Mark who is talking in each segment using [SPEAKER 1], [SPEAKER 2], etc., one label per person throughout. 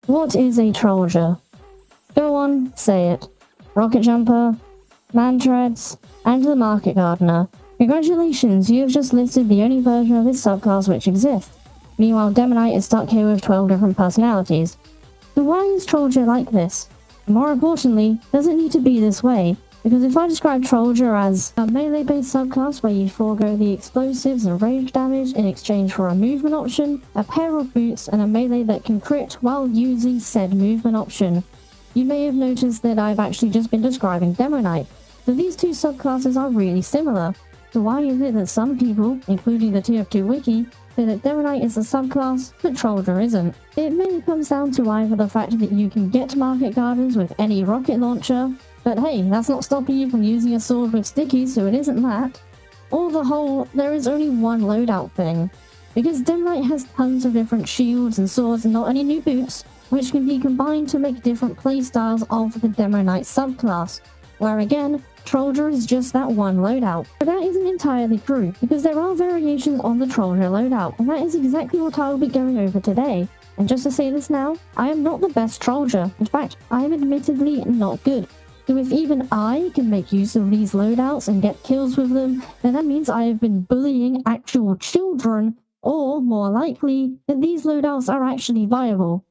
[SPEAKER 1] What is a Trolldier? Go on, say it. Rocket Jumper, Man Treads, and the Market Gardener. Congratulations, you have just listed the only version of this subclass which exists. Meanwhile, Demonite is stuck here with 12 different personalities. So why is Trolldier like this? More importantly, does it need to be this way? Because if I describe Trolldier as a melee-based subclass where you forego the explosives and range damage in exchange for a movement option, a pair of boots, and a melee that can crit while using said movement option, you may have noticed that I've actually just been describing Demonite. So these two subclasses are really similar. So why is it that some people, including the TF2 wiki, say that Demonite is a subclass, but Trolldier isn't? It mainly comes down to either the fact that you can get Market Gardens with any rocket launcher, but hey, that's not stopping you from using a sword with stickies, so it isn't that. Or the whole, there is only one loadout thing. Because Demonite has tons of different shields and swords and not any new boots, which can be combined to make different playstyles of the Demonite subclass, where again, Trolldier is just that one loadout. But that isn't entirely true, because there are variations on the Trolldier loadout, and that is exactly what I will be going over today. And just to say this now, I am not the best Trolldier. In fact, I am admittedly not good. So if even I can make use of these loadouts and get kills with them, then that means I have been bullying actual children, or more likely, that these loadouts are actually viable.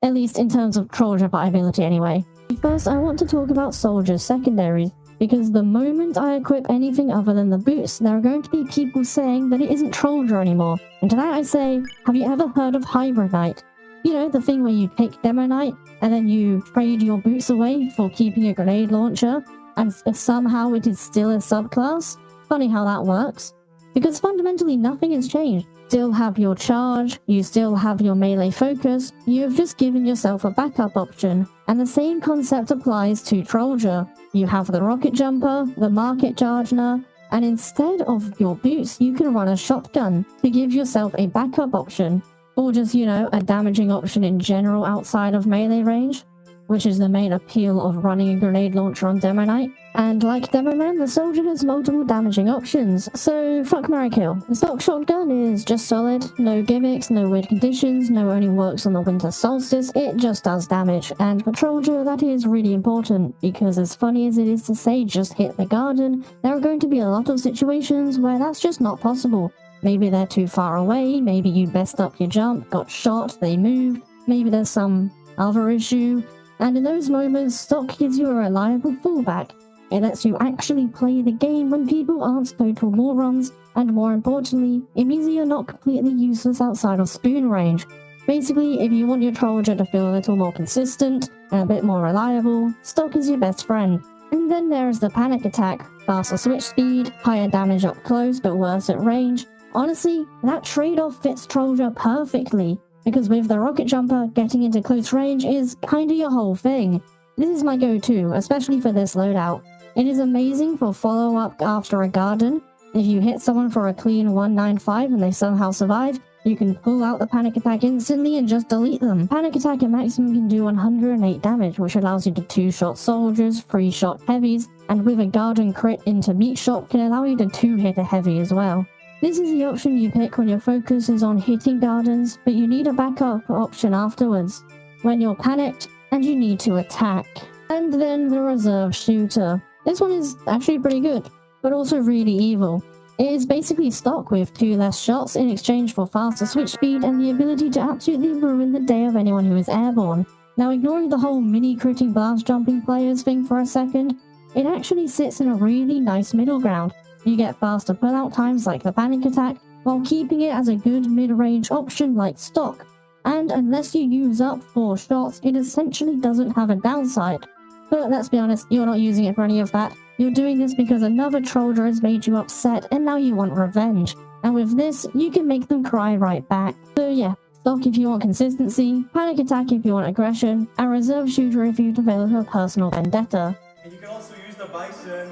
[SPEAKER 1] At least in terms of Trolldier viability anyway. First, I want to talk about soldiers' secondaries, because the moment I equip anything other than the boots, there are going to be people saying that it isn't Trolldier anymore. And to that I say, have you ever heard of Hybrid Knight? You know, the thing where you take Demonite, and then you trade your boots away for keeping a grenade launcher, and somehow it is still a subclass? Funny how that works. Because fundamentally nothing has changed. Still have your charge, you still have your melee focus, you have just given yourself a backup option. And the same concept applies to Trolldier. You have the Rocket Jumper, the Market Gardener, and instead of your boots, you can run a shotgun to give yourself a backup option. Or just, you know, a damaging option in general outside of melee range, which is the main appeal of running a grenade launcher on Demonite. And like Demoman, the soldier has multiple damaging options, so fuck marry kill. The stock shotgun is just solid, no gimmicks, no weird conditions, no only works on the winter solstice, it just does damage. And for Trolldier, that is really important, because as funny as it is to say just hit the garden, there are going to be a lot of situations where that's just not possible. Maybe they're too far away, maybe you messed up your jump, got shot, they moved, maybe there's some other issue, and in those moments, stock gives you a reliable fallback. It lets you actually play the game when people aren't total morons, and more importantly, it means that you're not completely useless outside of spoon range. Basically, if you want your Trolldier to feel a little more consistent and a bit more reliable, stock is your best friend. And then there's the panic attack, faster switch speed, higher damage up close but worse at range. Honestly, that trade-off fits Trolldier perfectly, because with the Rocket Jumper, getting into close range is kinda your whole thing. This is my go-to, especially for this loadout. It is amazing for follow-up after a garden. If you hit someone for a clean 195 and they somehow survive, you can pull out the panic attack instantly and just delete them. Panic attack at maximum can do 108 damage, which allows you to 2-shot soldiers, 3-shot heavies, and with a garden crit into meat shot can allow you to 2-hit a heavy as well. This is the option you pick when your focus is on hitting gardens, but you need a backup option afterwards, when you're panicked and you need to attack. And then the reserve shooter. This one is actually pretty good, but also really evil. It is basically stock with 2 less shots in exchange for faster switch speed and the ability to absolutely ruin the day of anyone who is airborne. Now, ignoring the whole mini-critting blast jumping players thing for a second, it actually sits in a really nice middle ground. You get faster pullout times like the panic attack, while keeping it as a good mid-range option like stock. And unless you use up 4 shots, it essentially doesn't have a downside. But let's be honest, you're not using it for any of that. You're doing this because another Trolldier has made you upset and now you want revenge. And with this, you can make them cry right back. So yeah, stock if you want consistency, panic attack if you want aggression, and reserve shooter if you develop a personal vendetta.
[SPEAKER 2] And you can also use the Bison.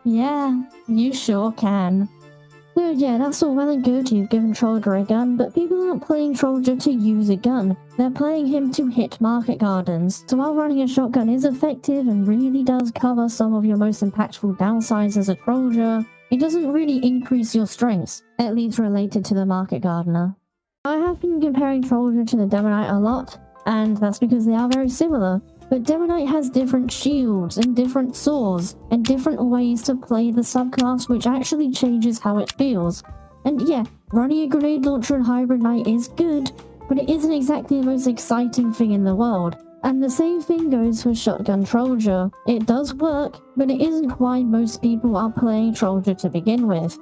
[SPEAKER 1] Yeah, you sure can. So yeah, that's all well and good, you've given Trolldier a gun, but people aren't playing Trolldier to use a gun. They're playing him to hit market gardens. So while running a shotgun is effective and really does cover some of your most impactful downsides as a Trolldier, it doesn't really increase your strengths, at least related to the market gardener. I have been comparing Trolldier to the Demonite a lot, and that's because they are very similar. But Demonite has different shields and different swords and different ways to play the subclass, which actually changes how it feels. And yeah, running a grenade launcher in Hybrid Knight is good, but it isn't exactly the most exciting thing in the world. And the same thing goes for Shotgun Trolldier. It does work, but it isn't why most people are playing Trolldier to begin with.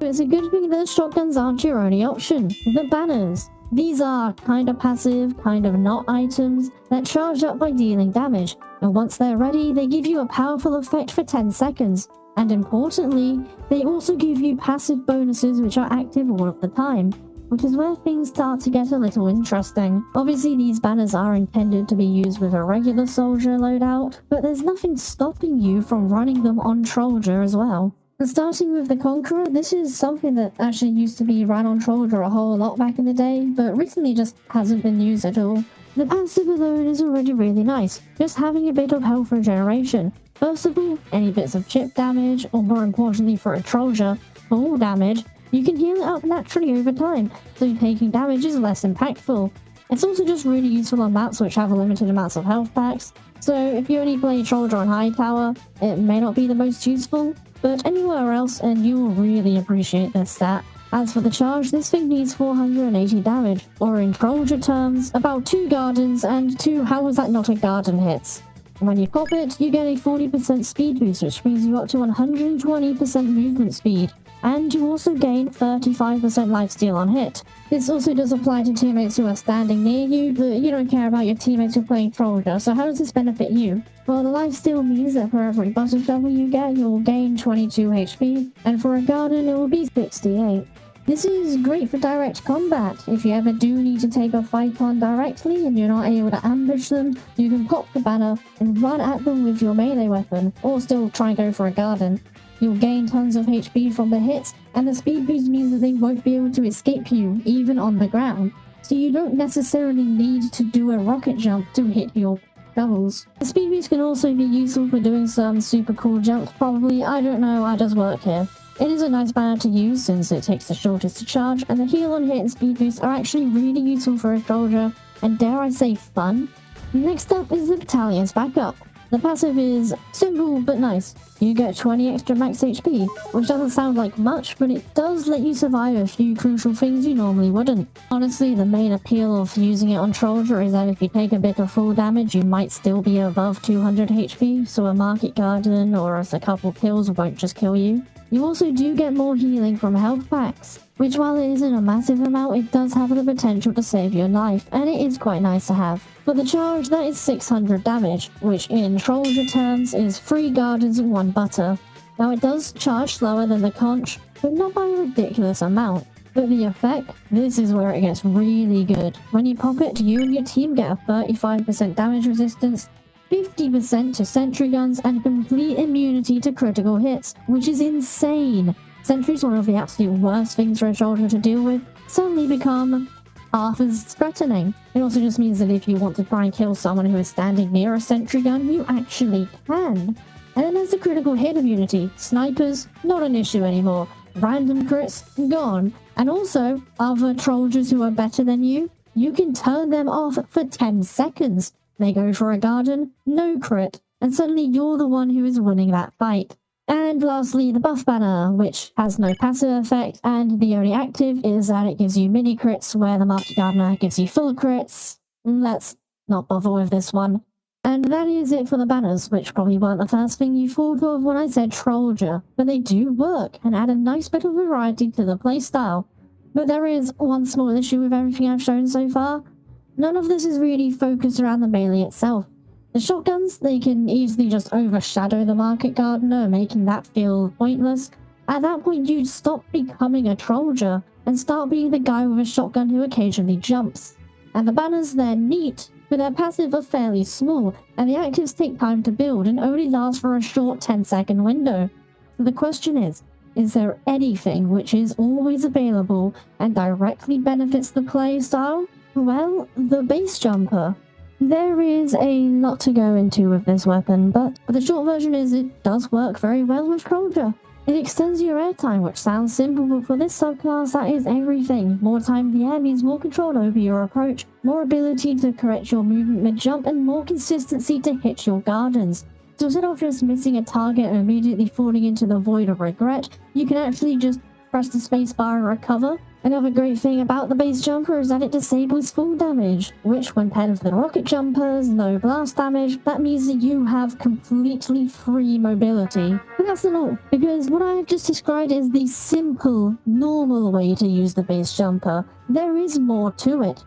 [SPEAKER 1] It's a good thing that shotguns aren't your only option. The banners. These are kind of passive, kind of not items that charge up by dealing damage, and once they're ready, they give you a powerful effect for 10 seconds. And importantly, they also give you passive bonuses which are active all of the time, which is where things start to get a little interesting. Obviously, these banners are intended to be used with a regular soldier loadout, but there's nothing stopping you from running them on Trolldier as well. Starting with the Conqueror, this is something that actually used to be ran on Trolldier a whole lot back in the day, but recently just hasn't been used at all. The passive alone is already really nice, just having a bit of health regeneration. First of all, any bits of chip damage, or more importantly for a Trolldier, fall damage, you can heal it up naturally over time, so taking damage is less impactful. It's also just really useful on maps which have limited amounts of health packs, so if you only play Trolldier on High Tower, it may not be the most useful, but anywhere else and you will really appreciate this stat. As for the charge, this thing needs 480 damage, or in Trolldier terms, about 2 gardens and 2 how was that not a garden hits. When you pop it, you get a 40% speed boost, which brings you up to 120% movement speed, and you also gain 35% lifesteal on hit. This also does apply to teammates who are standing near you, but you don't care about your teammates who are playing Trolldier, so how does this benefit you? Well, the lifesteal means that for every butter shovel you get, you'll gain 22 HP, and for a garden it will be 68. This is great for direct combat. If you ever do need to take a fight on directly and you're not able to ambush them, you can pop the banner and run at them with your melee weapon, or still try and go for a garden. You'll gain tons of HP from the hits, and the speed boost means that they won't be able to escape you, even on the ground. So you don't necessarily need to do a rocket jump to hit your shovels. The speed boost can also be useful for doing some super cool jumps, probably, I don't know, I just work here. It is a nice banner to use since it takes the shortest to charge, and the heal on hit and speed boost are actually really useful for a Trolldier, and dare I say fun. Next up is the Battalion's Backup. The passive is simple but nice. You get 20 extra max HP, which doesn't sound like much, but it does let you survive a few crucial things you normally wouldn't. Honestly, the main appeal of using it on Trolldier is that if you take a bit of full damage, you might still be above 200 HP, so a market garden or a couple kills won't just kill you. You also do get more healing from health packs, which while it isn't a massive amount, it does have the potential to save your life, and it is quite nice to have. For the charge, that is 600 damage, which in Trolldier terms is 3 gardens and 1 butter. Now it does charge slower than the conch, but not by a ridiculous amount. But the effect, this is where it gets really good. When you pop it, you and your team get a 35% damage resistance, 50% to sentry guns, and complete immunity to critical hits, which is insane. Sentry's one of the absolute worst things for a Trolldier to deal with, suddenly become half as threatening. It also just means that if you want to try and kill someone who is standing near a sentry gun, you actually can. And then there's the critical hit immunity. Snipers, not an issue anymore. Random crits, gone. And also, other Trolldiers who are better than you can turn them off for 10 seconds. They go for a garden, no crit, and suddenly you're the one who is winning that fight. And lastly, the buff banner, which has no passive effect, and the only active is that it gives you mini crits, where the Market Gardener gives you full crits. Let's not bother with this one. And that is it for the banners, which probably weren't the first thing you thought of when I said Trolldier, but they do work and add a nice bit of variety to the playstyle. But there is one small issue with everything I've shown so far. None of this is really focused around the melee itself. The shotguns, they can easily just overshadow the Market Gardener, making that feel pointless. At that point, you'd stop becoming a Trolldier and start being the guy with a shotgun who occasionally jumps. And the banners, they're neat, but their passive are fairly small, and the actives take time to build and only last for a short 10-second window. So the question is there anything which is always available and directly benefits the playstyle? Well, the base jumper. There is a lot to go into with this weapon, but the short version is it does work very well with Trolldier. It extends your airtime, which sounds simple, but for this subclass that is everything. More time in the air means more control over your approach, more ability to correct your movement mid-jump, and more consistency to hit your gardens. So instead of just missing a target and immediately falling into the void of regret, you can actually just press the spacebar and recover. Another great thing about the base jumper is that it disables full damage, which when paired with the rocket jumper's no blast damage, that means that you have completely free mobility. But that's not all, because what I have just described is the simple, normal way to use the base jumper. There is more to it.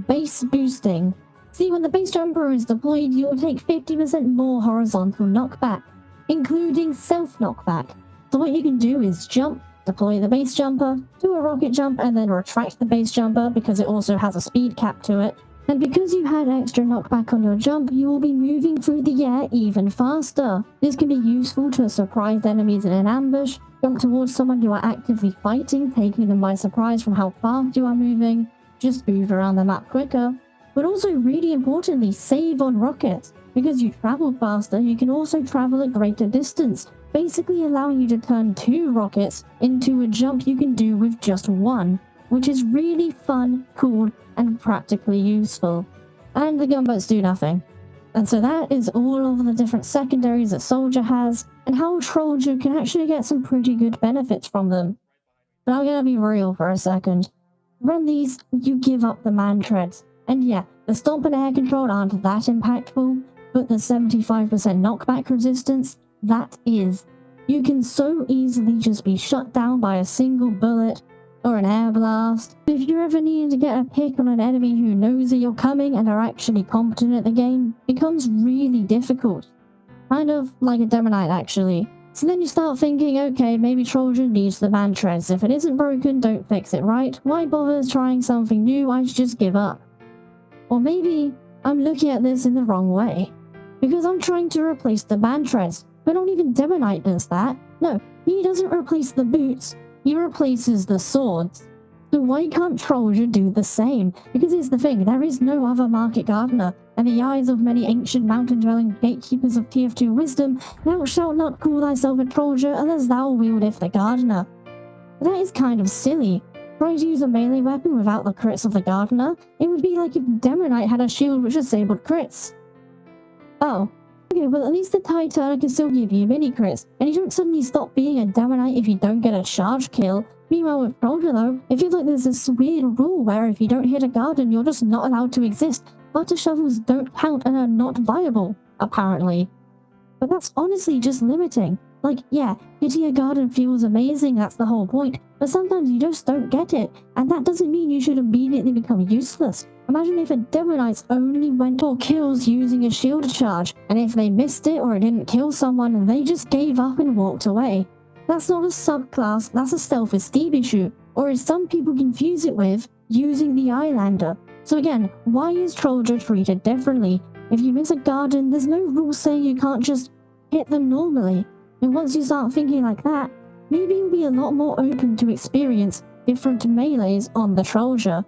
[SPEAKER 1] Base boosting. See, when the base jumper is deployed, you will take 50% more horizontal knockback, including self-knockback. So what you can do is jump, deploy the base jumper, do a rocket jump, and then retract the base jumper because it also has a speed cap to it. And because you had extra knockback on your jump, you will be moving through the air even faster. This can be useful to surprise enemies in an ambush, jump towards someone you are actively fighting, taking them by surprise from how fast you are moving, just move around the map quicker. But also, really importantly, save on rockets. Because you travel faster, you can also travel at greater distance, basically allowing you to turn 2 rockets into a jump you can do with just 1, which is really fun, cool, and practically useful. And the gunboats do nothing. And so that is all of the different secondaries that Soldier has, and how Trolldier can actually get some pretty good benefits from them. But I'm gonna be real for a second. Run these, you give up the man treads. And yeah, the stomp and air control aren't that impactful, but the 75% knockback resistance, that is. You can so easily just be shut down by a single bullet or an air blast. If you ever need to get a pick on an enemy who knows that you're coming and are actually competent at the game, it becomes really difficult. Kind of like a Demonite actually. So then you start thinking, okay, maybe Trolldier needs the man treads. If it isn't broken, don't fix it, right? Why bother trying something new? I should just give up. Or maybe I'm looking at this in the wrong way. Because I'm trying to replace the man treads, but not even Demonite does that. No, he doesn't replace the boots, he replaces the swords. So why can't Trolldier do the same? Because here's the thing, there is no other market gardener, and in the eyes of many ancient mountain-dwelling gatekeepers of TF2 wisdom, thou shalt not call thyself a Trolldier unless thou wieldeth the gardener. But that is kind of silly. Trying to use a melee weapon without the crits of the gardener, it would be like if Demonite had a shield which disabled crits. Oh, okay, well at least the TIE Turner can still give you mini crits, and you don't suddenly stop being a Demonite if you don't get a charge kill. Meanwhile with Trolldier though, it feels like there's this weird rule where if you don't hit a garden, you're just not allowed to exist. Butter shovels don't count and are not viable, apparently. But that's honestly just limiting. Like, yeah, hitting a garden feels amazing, that's the whole point, but sometimes you just don't get it, and that doesn't mean you should immediately become useless. Imagine if a Demonite only went for kills using a shield charge, and if they missed it or it didn't kill someone and they just gave up and walked away. That's not a subclass, that's a self-esteem issue, or as some people confuse it with, using the Eyelander. So again, why is Trolldier treated differently? If you miss a garden, there's no rule saying you can't just hit them normally. And once you start thinking like that, maybe you'll be a lot more open to experience different melees on the Trolldier.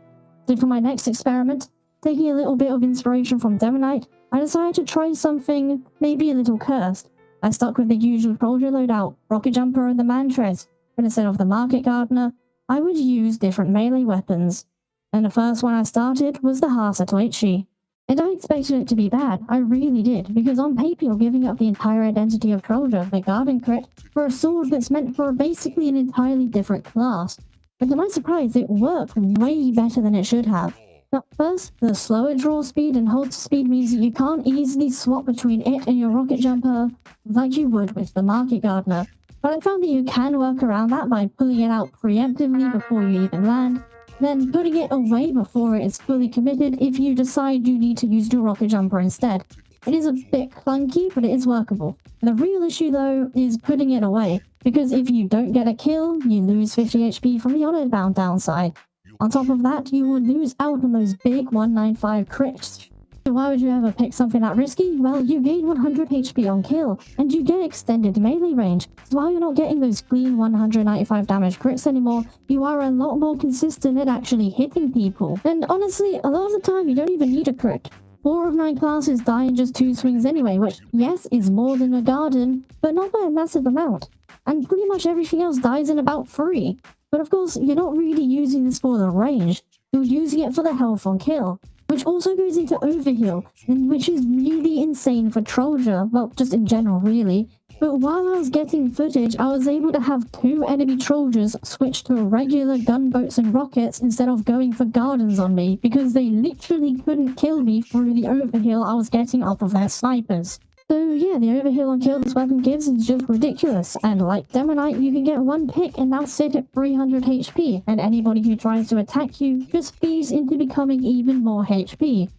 [SPEAKER 1] So for my next experiment, taking a little bit of inspiration from Demonite, I decided to try something maybe a little cursed. I stuck with the usual Trolldier loadout, rocket jumper and the man treads, but instead of the market gardener, I would use different melee weapons. And the first one I started was the Hasatoichi. And I expected it to be bad, I really did, because on paper you're giving up the entire identity of Trolldier, the garden crit, for a sword that's meant for basically an entirely different class. But to my surprise, it worked way better than it should have. Now first, the slower draw speed and hold speed means that you can't easily swap between it and your rocket jumper like you would with the market gardener. But I found that you can work around that by pulling it out preemptively before you even land, then putting it away before it is fully committed if you decide you need to use your rocket jumper instead. It is a bit clunky, but it is workable. The real issue though is putting it away, because if you don't get a kill, you lose 50 HP from the auto-bound downside. On top of that, you will lose out on those big 195 crits. So why would you ever pick something that risky? Well, you gain 100 HP on kill, and you get extended melee range. So while you're not getting those clean 195 damage crits anymore, you are a lot more consistent at actually hitting people. And honestly, a lot of the time you don't even need a crit. 4 of 9 classes die in just 2 swings anyway, which, yes, is more than a garden, but not by a massive amount. And pretty much everything else dies in about 3. But of course, you're not really using this for the range, you're using it for the health on kill, which also goes into overheal, and which is really insane for Trolldier, well, just in general really. But while I was getting footage, I was able to have 2 enemy Trolldiers switch to regular gunboats and rockets instead of going for gardens on me, because they literally couldn't kill me through the overheal I was getting off of their snipers. So yeah, the overheal on kill this weapon gives is just ridiculous, and like Demonite, you can get 1 pick and now sit at 300 HP, and anybody who tries to attack you just feeds into becoming even more HP.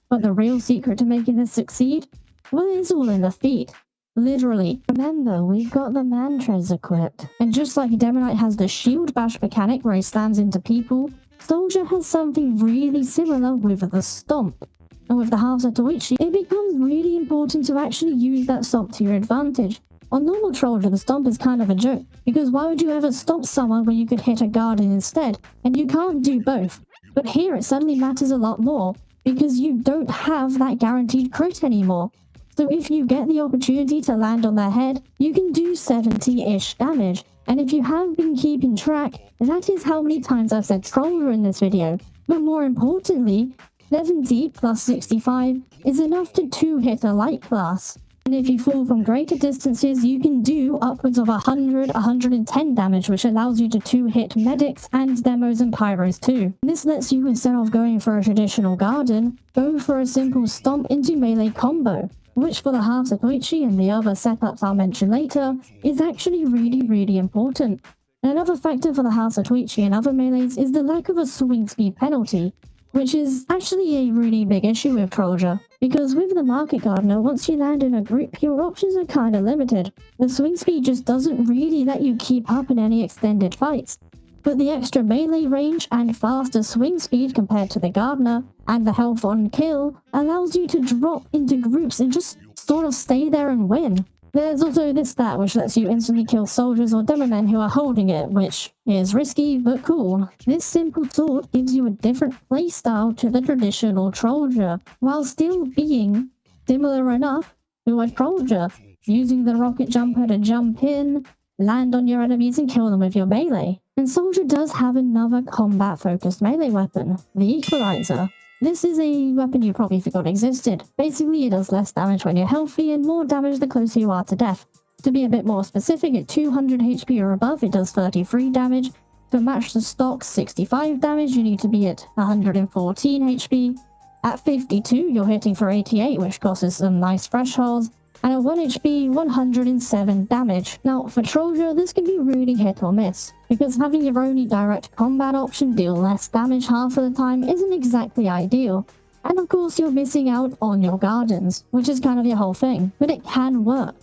[SPEAKER 1] But the real secret to making this succeed? Well, it's all in the feet. Literally. Remember, we've got the mantras equipped, and just like Demonite has the shield bash mechanic where he slams into people, Soldier has something really similar with the stomp. And with the House of Toichi, it becomes really important to actually use that stomp to your advantage. On normal Trolldier, the stomp is kind of a joke, because why would you ever stomp someone when you could hit a garden instead? And you can't do both. But here it suddenly matters a lot more, because you don't have that guaranteed crit anymore. So if you get the opportunity to land on their head, you can do 70-ish damage. And if you have been keeping track, that is how many times I've said Trolldier in this video. But more importantly, 70 plus 65 is enough to 2-hit a light class. And if you fall from greater distances, you can do upwards of 110 damage, which allows you to 2-hit medics and demos and pyros too. This lets you, instead of going for a traditional garden, go for a simple stomp into melee combo, which for the House of Toichi and the other setups I'll mention later, is actually really important. And another factor for the House of Toichi and other melees is the lack of a swing speed penalty, which is actually a really big issue with Trolldier, because with the Market Gardener, once you land in a group, your options are kinda limited. The swing speed just doesn't really let you keep up in any extended fights. But the extra melee range and faster swing speed compared to the Gardener, and the health on kill, allows you to drop into groups and just sort of stay there and win. There's also this stat which lets you instantly kill soldiers or demomen who are holding it, which is risky but cool. This simple sword gives you a different playstyle to the traditional Trolldier, while still being similar enough to a Trolldier, using the rocket jumper to jump in, land on your enemies and kill them with your melee. And Soldier does have another combat-focused melee weapon, the equalizer. This is a weapon you probably forgot existed. Basically, it does less damage when you're healthy and more damage the closer you are to death. To be a bit more specific, at 200 HP or above, it does 33 damage. To match the stock 65 damage, you need to be at 114 HP. At 52, you're hitting for 88, which causes some nice thresholds. And at 1 HP, 107 damage. Now, for Trolldier, this can be really hit or miss, because having your only direct combat option deal less damage half of the time isn't exactly ideal. And of course, you're missing out on your gardens, which is kind of your whole thing, but it can work.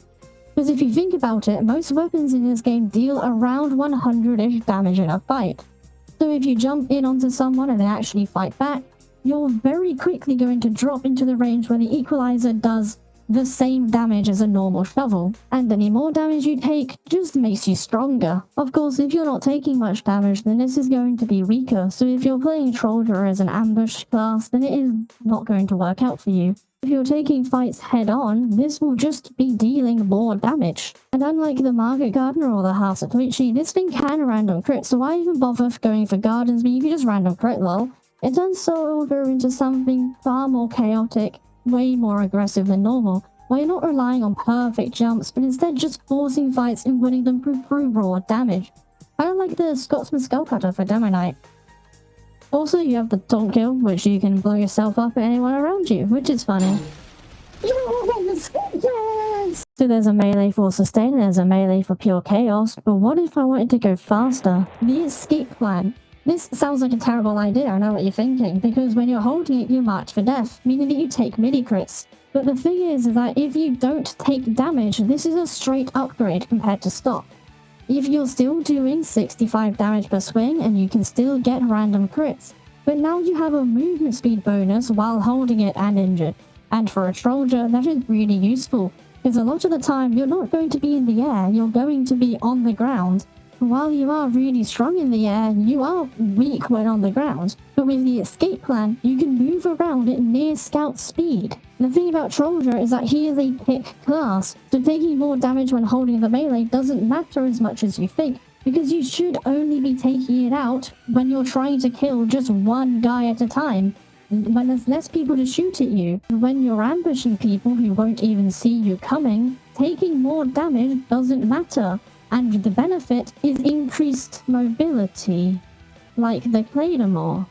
[SPEAKER 1] Because if you think about it, most weapons in this game deal around 100-ish damage in a fight. So if you jump in onto someone and they actually fight back, you're very quickly going to drop into the range where the equalizer does the same damage as a normal shovel, and any more damage you take just makes you stronger. Of course, if you're not taking much damage, then this is going to be weaker, so if you're playing Trolldier as an ambush class, then it is not going to work out for you. If you're taking fights head on, this will just be dealing more damage. And unlike the Market Gardener or the House of Toichi, this thing can random crit, so why even bother going for gardens when you can just random crit lol? It turns Soldier into something far more chaotic, way more aggressive than normal, where you're not relying on perfect jumps, but instead just forcing fights and winning them through raw damage. I don't like the Scotsman Skullcutter for Demonite. Also, you have the taunt kill, which you can blow yourself up at anyone around you, which is funny. Yes! Yes! So there's a melee for sustain and there's a melee for pure chaos, but what if I wanted to go faster? The escape plan. This sounds like a terrible idea, I know what you're thinking, because when you're holding it, you march for death, meaning that you take midi-crits. But the thing is that if you don't take damage, this is a straight upgrade compared to stock. If you're still doing 65 damage per swing, and you can still get random crits, but now you have a movement speed bonus while holding it and injured. And for a Trolldier, that is really useful, because a lot of the time you're not going to be in the air, you're going to be on the ground. while you are really strong in the air, you are weak when on the ground. But with the escape plan, you can move around at near scout speed. The thing about Trolldier is that he is a pick class, so taking more damage when holding the melee doesn't matter as much as you think, because you should only be taking it out when you're trying to kill just one guy at a time, when there's less people to shoot at you. When you're ambushing people who won't even see you coming, taking more damage doesn't matter, and the benefit is increased mobility, like the Claymore.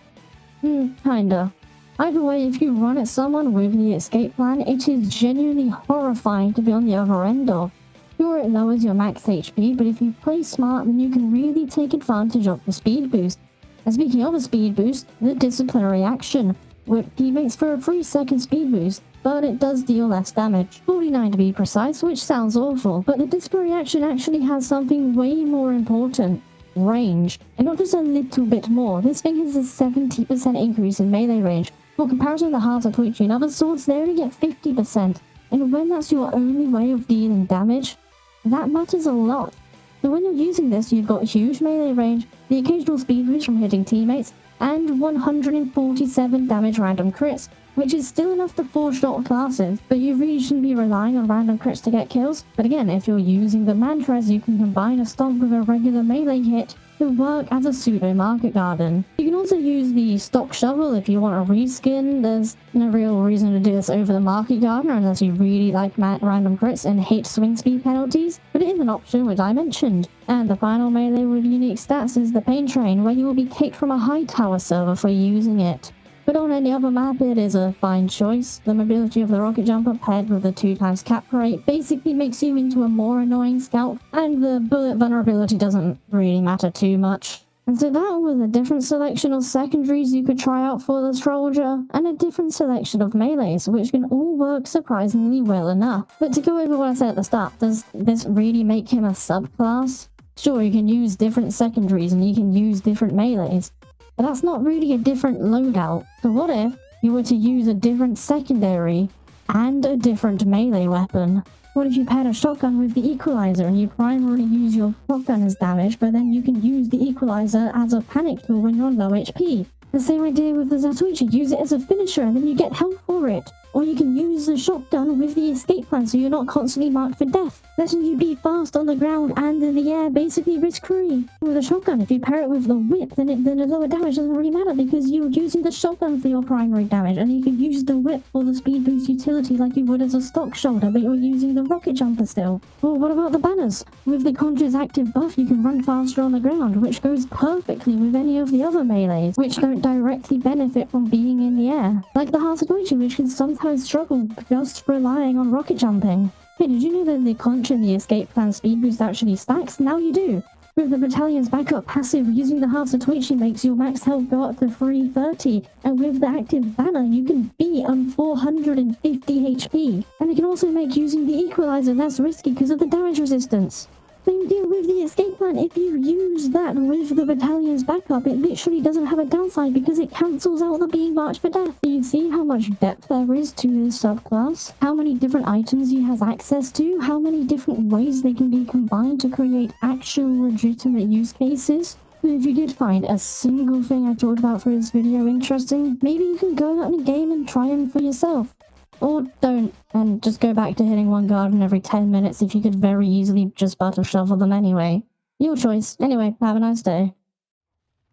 [SPEAKER 1] Kinda. Either way, if you run at someone with the escape plan, it is genuinely horrifying to be on the other end of. Sure, it lowers your max HP, but if you play smart, then you can really take advantage of the speed boost. And speaking of a speed boost, the disciplinary action, which makes for a 3-second speed boost, but it does deal less damage. 49 to be precise, which sounds awful, but the disciplinary action actually has something way more important. Range. And not just a little bit more, this thing has a 70% increase in melee range. For comparison, the hearts of Twitchy and other swords, they only get 50%. And when that's your only way of dealing damage, that matters a lot. So when you're using this, you've got huge melee range, the occasional speed boost from hitting teammates, and 147 damage random crits, which is still enough to 4-shot classes, but you really shouldn't be relying on random crits to get kills. But again, if you're using the mantras, you can combine a stomp with a regular melee hit to work as a pseudo market garden. You can also use the stock shovel if you want a reskin. There's no real reason to do this over the market gardener unless you really like random crits and hate swing speed penalties, but it is an option which I mentioned. And the final melee with unique stats is the pain train, where you will be kicked from a high tower server for using it. But on any other map, it is a fine choice. The mobility of the rocket jumper paired with the 2x cap rate basically makes you into a more annoying scout, and the bullet vulnerability doesn't really matter too much. And so that was a different selection of secondaries you could try out for the Trolldier, and a different selection of melees, which can all work surprisingly well enough. But to go over what I said at the start, does this really make him a subclass? Sure, you can use different secondaries and you can use different melees, but that's not really a different loadout. So what if you were to use a different secondary and a different melee weapon? What if you paired a shotgun with the equalizer and you primarily use your shotgun as damage, but then you can use the equalizer as a panic tool when you're on low HP? The same idea with the Zatuichi, use it as a finisher and then you get health for it. Or you can use the shotgun with the escape plan so you're not constantly marked for death, letting you be fast on the ground and in the air, basically risk-free. With a shotgun, if you pair it with the whip, then the lower damage doesn't really matter because you're using the shotgun for your primary damage, and you can use the whip for the speed boost utility like you would as a stock shoulder, but you're using the rocket jumper still. Or what about the banners? With the Conjure's active buff, you can run faster on the ground, which goes perfectly with any of the other melees, which don't directly benefit from being in the air. Like the Hasatoichi, which can sometimes struggle just relying on rocket jumping. Hey, did you know that the Conch and the escape plan speed boost actually stacks? Now you do! With the battalion's backup passive, using the Hasatoichi makes your max health go up to 330, and with the active banner you can be on 450 HP. And it can also make using the equalizer less risky because of the damage resistance. Same deal with the escape plan. If you use that with the battalion's backup, it literally doesn't have a downside because it cancels out the being marked for death. You see how much depth there is to this subclass? How many different items he has access to? How many different ways they can be combined to create actual legitimate use cases? So if you did find a single thing I talked about for this video interesting, maybe you can go out in a game and try them for yourself. Or don't, and just go back to hitting one garden every 10 minutes if you could very easily just butter shovel them anyway. Your choice. Anyway, have a nice day.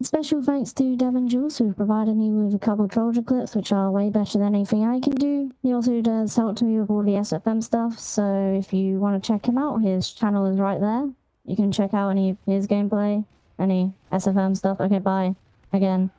[SPEAKER 1] Special thanks to Devin Jules, who provided me with a couple of Trolldier clips, which are way better than anything I can do. He also does help me with all the SFM stuff, so if you want to check him out, his channel is right there. You can check out any of his gameplay, any SFM stuff. Okay, bye. Again.